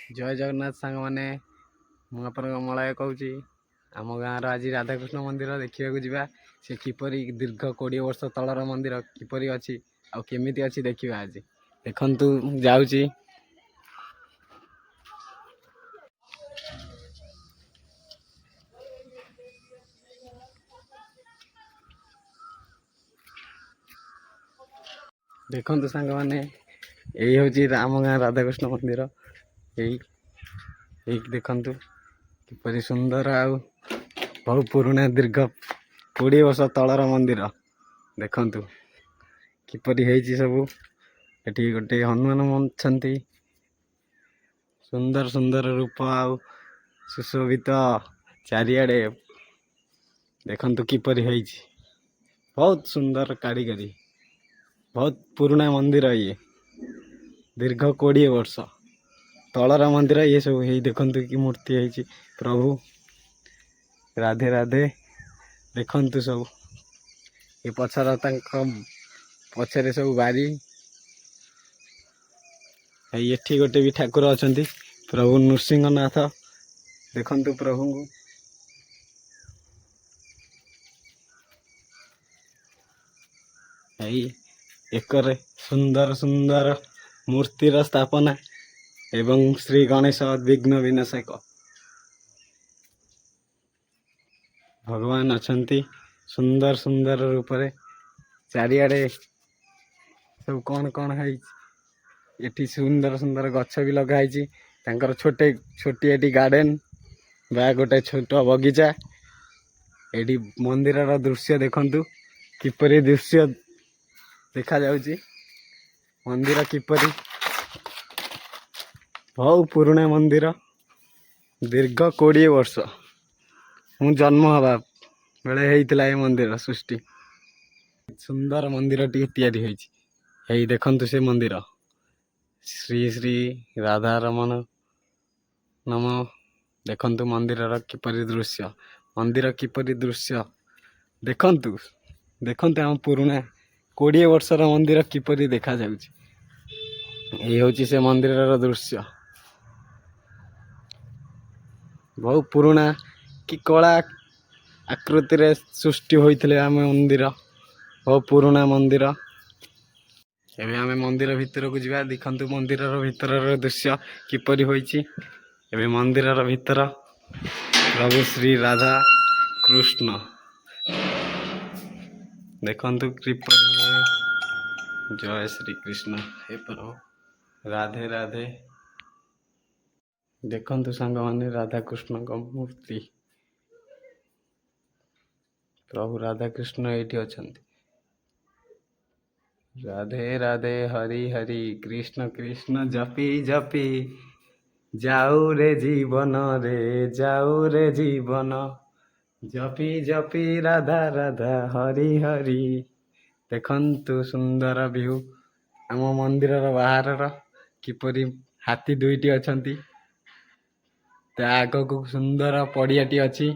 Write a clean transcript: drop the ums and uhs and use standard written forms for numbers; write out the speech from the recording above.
जय जगन्नाथ सांग मैंने मलय कहूँ आम गाँव आज राधाकृष्ण मंदिर देखा जावा से किपरि दीर्घ 20 वर्ष तलर मंदिर किपरि अच्छी आमती अच्छी देखा आज देखु जाऊँगी देखु सांग मैंने यही हूँ आम गाँव राधाकृष्ण मंदिर यही देखु किपरि सुंदर आ बहुत पुराना दीर्घ 20 वर्ष तलर मंदिर देखु किपरि सबू एटी गोटे हनुमान अच्छा सुंदर सुंदर रूप आउ सुशोभित चारिआडे देखु किपरि बहुत सुंदर कारीगरी बहुत पुराना मंदिर ये दीर्घ 20 वर्ष तलर मंदिर ये सब यही देखु कि मूर्ति है प्रभु राधे राधे देखु सब ये पछर पछरे सब बारी ये गोटे भी ठाकुर अच्छा प्रभु नृसिंहनाथ देखु प्रभु को एकरे सुंदर सुंदर मूर्तिर स्थापना एवं श्री गणेश विघ्न विनाशक भगवान अच्छा सुंदर सुंदर रूप से चारिआडे सब कौन कौन है ये सुंदर सुंदर गछ भी लगाई छोटे छोटी गार्डन बा गोटे छोट बगीचा ये मंदिर दृश्य देखु किपरि दृश्य देखा जाउची मंदिर किपरि बहुत पुराना मंदिर दीर्घ 20 वर्ष मु जन्म हवा बेले होता है मंदिर सृष्टि सुंदर मंदिर तैयारी होई देखु से मंदिर श्री श्री राधा रमन नम देखु मंदिर किपरि दृश्य मंदिर किपरि दृश्य देखु देखु आम पुराना 20 वर्षर मंदिर किपरि देखा यही हूँ से मंदिर दृश्य बहुत पुराना कि कला आकृति रे सृष्टि होते आम मंदिर बहुत पुराना मंदिर एवं आम मंदिर भितर को जा देखु मंदिर भितर दृश्य किपरि होइछि एवं मंदिर भितर प्रभु श्री राधा कृष्ण देखु जय श्री कृष्ण हे प्रभु राधे राधे देखु सांग माने राधा कृष्ण का मूर्ति प्रभु राधा कृष्ण ये अच्छा राधे राधे हरि हरि कृष्ण कृष्ण जपी जपी जाऊ रे जीवन जपी जपी राधा राधा हरि हरि देखु सुंदर व्यू आम मंदिर बाहर किपरि हाथी दुईटी अच्छा आग को सुंदर पड़ियाटी अच्छी